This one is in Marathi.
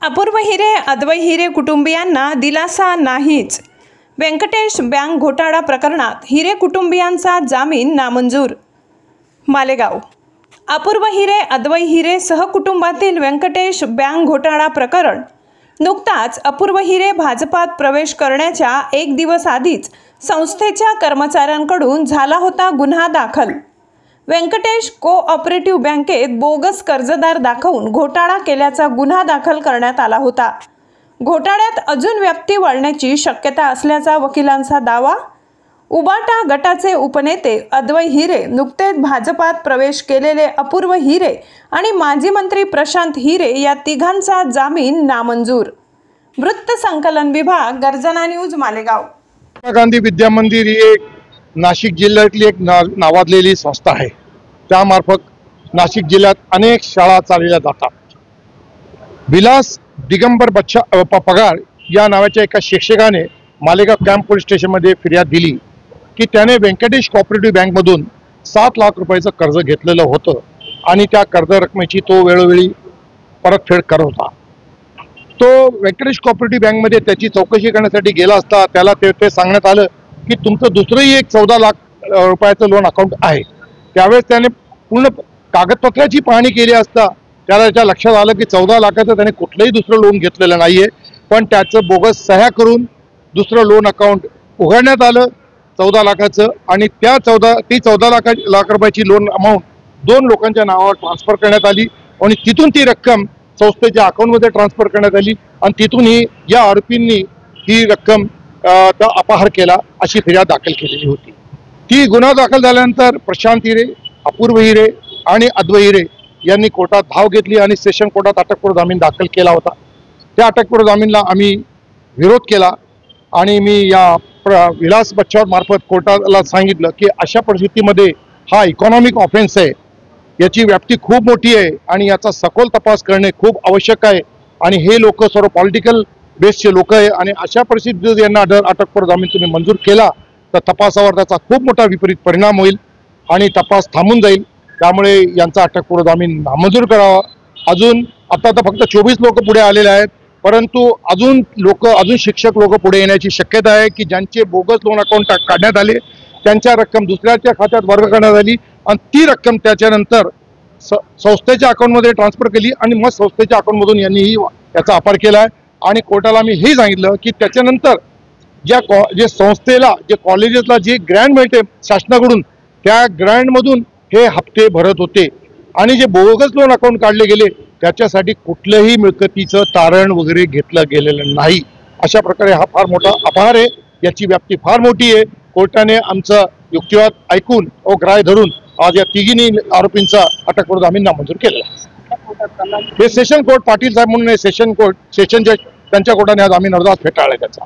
अपूर्व हिरे अद्वै हिरे कुटुंबियांना दिलासा नाहीच। व्यंकटेश बँक घोटाळा प्रकरणात हिरे कुटुंबियांचा जामीन नामंजूर। मालेगाव अपूर्व हिरे अद्वै हिरे सहकुटुंबातील व्यंकटेश बँक घोटाळा प्रकरण नुकताच अपूर्व हिरे भाजपात प्रवेश करण्याच्या एक दिवस आधीच संस्थेच्या कर्मचाऱ्यांकडून झाला होता गुन्हा दाखल। व्यंकटेश कोऑपरेटिव्ह बँकेत बोगस कर्जदार दाखवून घोटाळा केल्याचा गुन्हा दाखल करण्यात आला होता। घोटाळ्यात अजून व्याप्ती वाढण्याची शक्यता असल्याचा वकिलांचा दावा। उबाटा गटाचे उपनेते अद्वै हिरे, नुकतेच भाजपात प्रवेश केलेले अपूर्व हिरे आणि माजी मंत्री प्रशांत हिरे या तिघांचा जामीन नामंजूर। वृत्त संकलन विभाग, गर्जना न्यूज, मालेगाव। गांधी विद्या मंदिर ही एक नाशिक जिल्ह्यातली एक नावाजलेली संस्था आहे। त्यामार्फत नाशिक जिल्ह्यात अनेक शाळा चालवल्या जातात। विलास दिगंबर पगार या नावाच्या एका शिक्षकाने मालेगाव कॅम्प पोलीस स्टेशनमध्ये फिर्याद दिली की त्याने व्यंकटेश कोऑपरेटिव्ह बँकमधून 7 लाख रुपयाचं कर्ज घेतलेलं होतं आणि त्या कर्ज रकमेची तो वेळोवेळी परतफेड करत होता। तो व्यंकटेश कोऑपरेटिव्ह बँकमध्ये त्याची चौकशी करण्यासाठी गेला असता त्याला ते सांगण्यात आलं की तुमचं दुसरंही एक 14 लाख रुपयाचं लोन अकाउंट आहे। त्यावेळेस त्याने पूर्ण कागदपत्राची पाहणी केली असता त्याच्या लक्षात आलं की 14 लाखाचं त्याने कुठलंही दुसरं लोन घेतलेलं नाहीये, पण त्याचं बोगस सह्या करून दुसरं लोन अकाउंट उघडण्यात आलं 14 लाखाचं आणि ती 14 लाख रुपयाची लोन अमाऊंट 2 लोकांच्या नावावर ट्रान्सफर करण्यात आली आणि तिथून ती रक्कम संस्थेच्या अकाउंटमध्ये ट्रान्सफर करण्यात आली आणि तिथूनही या आरोपींनी ही रक्कम अपहार केला अशी फिर्याद दाखल केलेली होती। ती गुन्हा दाखल झाल्यानंतर प्रशांत हिरे, अपूर्व हिरे आणि अद्वै हिरे यांनी कोर्टात धाव घेतली आणि सेशन कोर्टात अटकपूर्व जामीन दाखल केला होता। त्या अटकपूर्व जामीनला आम्ही विरोध केला आणि मी या विलास बच्छाव मार्फत कोर्टाला सांगितलं की अशा परिस्थितीमध्ये हा इकॉनॉमिक ऑफेन्स आहे, याची व्याप्ती खूप मोठी आहे आणि याचा सखोल तपास करणे खूप आवश्यक आहे आणि हे लोक सर्व पॉलिटिकल बेसचे लोक आहे आणि अशा परिस्थितीत यांना अटकपूर्व जामीन तुम्ही मंजूर केला तर तपासावर त्याचा खूप मोठा विपरीत परिणाम होईल आणि तपास थांबून जाईल। त्यामुळे यांचा अटकपूर्व जामीन नामंजूर करावा। अजून आता फक्त 24 लोक पुढे आलेले आहेत, परंतु अजून शिक्षक लोक पुढे येण्याची शक्यता आहे की ज्यांचे बोगस लोन अकाउंट काढण्यात आले त्यांच्या रक्कम दुसऱ्याच्या खात्यात वर्ग करण्यात आली आणि ती रक्कम त्याच्यानंतर संस्थेच्या अकाउंटमध्ये ट्रान्सफर केली आणि मग संस्थेच्या अकाउंटमधून यांनी याचा अपहार केला आहे। आणि कोर्टाला मी हे सांगितलं की त्याच्यानंतर जे संस्थेला जे कॉलेजेसला जे ग्रँट मिळते शासनाकडून त्या ग्रँटमधून हे हप्ते भरत होते आणि जे बोगस लोन अकाउंट काढले गेले त्याच्यासाठी कुठल्याही मिळकतीचं तारण वगैरे घेतलं गेलेलं नाही। अशा प्रकारे हा फार मोठा अपहार आहे, याची व्याप्ती फार मोठी आहे। कोर्टाने आमचा युक्तिवाद ऐकून ग्राह्य धरून आज या तिघींनी आरोपींचा अटकपूर्व जामीन नामंजूर केला। हे सेशन कोर्ट पाटील साहेब म्हणून सेशन जज त्यांच्या कोर्टाने हा जामीन अर्ज फेटाळला त्याचा।